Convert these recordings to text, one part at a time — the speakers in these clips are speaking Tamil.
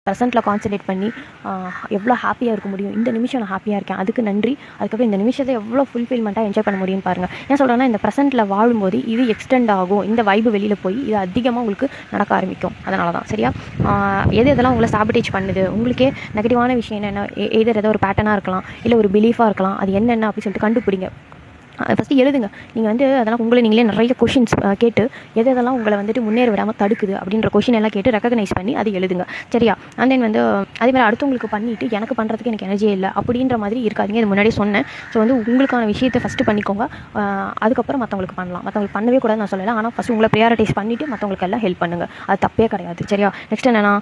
ப்ரெசென்ட்டில் கான்சன்ட்ரேட் பண்ணி எவ்வளோ ஹாப்பியாக இருக்க முடியும். இந்த நிமிஷம் நான் ஹாப்பியாக இருக்கேன், அதுக்கு நன்றி. அதுக்கப்புறம் இந்த நிமிஷத்தை எவ்வளோ ஃபுல்ஃபில்மெண்ட்டாக என்ஜாய் பண்ண முடியும்னு பாருங்கள். ஏன் சொல்கிறேன்னா, இந்த ப்ரெசென்ட்டில் வாழும்போது இது எக்ஸ்டெண்ட் ஆகும், இந்த வைப்பு வெளியில் போய் இது அதிகமாக உங்களுக்கு நடக்க ஆரம்பிக்கும். அதனால தான் சரியா. எதெல்லாம் உங்களை சாபிட்டேஜ் பண்ணுது, உங்களுக்கே நெகட்டிவான விஷயம் என்னென்ன, ஏதோ ஒரு பேட்டர்னாக இருக்கலாம், இல்லை ஒரு பிலீஃபாக இருக்கலாம், அது என்னென்ன அப்படின்னு சொல்லிட்டு கண்டுபிடிங்க. ஃபஸ்ட்டு எழுதுங்க. நீங்கள் அதெல்லாம் உங்களை நீங்களே நிறைய கொஷின்ஸ் கேட்டு எதெல்லாம் உங்களை முன்னேற விடாமல் தடுக்குது அப்படின்ற கொஷின் எல்லாம் கேட்டு ரெக்கக்னைஸ் பண்ணி அதை எழுதுங்க. சரியா. அண்ட் தென் அதேமாதிரி அடுத்தவங்களுக்கு பண்ணிவிட்டு எனக்கு பண்ணுறதுக்கு எனக்கு எனர்ஜியே இல்லை அப்படின்ற மாதிரி இருக்காதிங்க. இது முன்னாடியே சொன்னேன். ஸோ உங்களுக்கான விஷயத்தை ஃபஸ்ட்டு பண்ணிக்கோங்க. அதுக்கப்புறம் மற்றவங்களுக்கு பண்ணலாம். மற்றவங்களுக்கு பண்ணவே கூடாது நான் சொல்லலை. ஆனால் ஃபஸ்ட்டு உங்களை ப்ரையாரிட்டைஸ் பண்ணிவிட்டு மற்றவங்களுக்கு எல்லாம் ஹெல்ப் பண்ணுங்கள். அது தப்பே கிடையாது. சரியா. நெக்ஸ்ட் என்னென்னா,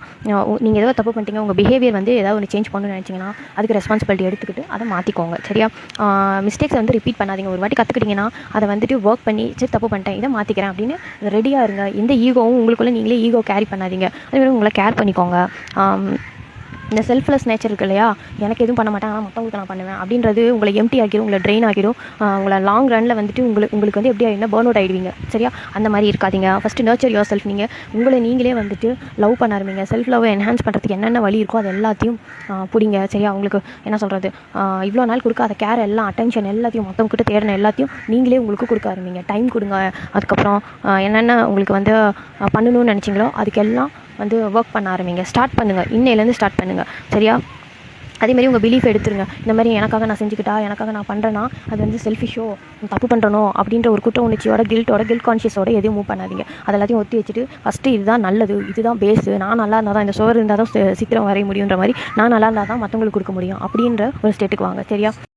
நீங்கள் ஏதோ தப்பு பண்ணிட்டீங்க, உங்கள் பிஹேவியர் ஏதாவது ஒன்று சேஞ்ச் பண்ணணும்னு நினச்சிங்கன்னா அதுக்கு ரெஸ்பான்சிபிலிட்டி எடுத்துக்கிட்டு அதை மாற்றிக்கோங்க. சரியா. மிஸ்டேக்ஸை ரிப்பீட் பண்ணாதீங்க. ஒரு வாட்டி கற்றுக்கிட்டிங்கன்னா அதை ஒர்க் பண்ணி சரி தப்பு பண்ணிட்டேன், இதை மாற்றிக்கிறேன் அப்படின்னு ரெடியாக இருங்க. எந்த ஈகோவும் உங்களுக்குள்ளே நீங்களே ஈகோ கேரி பண்ணாதீங்க. அதேமாதிரி உங்களை கேர் பண்ணிக்கோங்க. இந்த செல்ஃப்லெஸ் நேச்சர் இருக்கு இல்லையா, எனக்கு எதுவும் பண்ண மாட்டேன் ஆனால் மற்றவங்களுக்கு நான் பண்ணுவேன் அப்படின்றது உங்களை எம்டி ஆக்கிடும், உங்களை ட்ரெயின் ஆகிடும். உங்களை லாங் ரனில் உங்களுக்கு எப்படி ஆகிடுனா பர்ன் அவுட் ஆகிடுவீங்க. சரியா. அந்த மாதிரி இருக்காதீங்க. First nurture your self. நீங்கள் உங்களை நீங்களே லவ் பண்ண ஆரம்பிங்க. செல்ஃப் லவ் என்ஹான்ஸ் பண்ணுறதுக்கு என்னென்ன வழி இருக்கோ அது எல்லாத்தையும் பிடிங்க. சரியா. உங்களுக்கு என்ன சொல்கிறது, இவ்வளோ நாள் கொடுக்காத கேர் எல்லாம், அட்டென்ஷன் எல்லாத்தையும், மற்றவங்ககிட்ட தேடின எல்லாத்தையும் நீங்களே உங்களுக்கு கொடுக்க ஆரம்பிங்க. டைம் கொடுங்க. அதுக்கப்புறம் என்னென்ன உங்களுக்கு பண்ணணும்னு நினச்சிங்களோ அதுக்கெல்லாம் ஒர்க் பண்ண ஆரம்பிங்க. ஸ்டார்ட் பண்ணுங்கள். இன்னையிலேருந்து ஸ்டார்ட் பண்ணுங்கள். சரியா. அதேமாதிரி உங்கள் பிலீஃப் எடுத்துருங்க. இந்த மாதிரி எனக்காக நான் செஞ்சுக்கிட்டா, எனக்காக நான் பண்ணுறேன்னா அது செல்ஃபிஷோ, தப்பு பண்ணுறனோ அப்படின்ற ஒரு குற்ற உணர்ச்சியோட கில்ட் கான்ஷியஸோட எதையும் மூவ் பண்ணாதீங்க. அது எல்லாத்தையும் ஒத்தி வச்சுட்டு ஃபஸ்ட்டு இதுதான் நல்லது, இதுதான் பேஸு, நான் நல்லா இருந்தால் தான், இந்த சோறு இருந்தால் தான் சித்திரம் வரைய முடியுன்ற மாதிரி, நான் நல்லா இருந்தால் தான் மற்றவங்களுக்கு கொடுக்க முடியும் அப்படின்ற ஒரு ஸ்டேட்டுக்கு வாங்க. சரியா.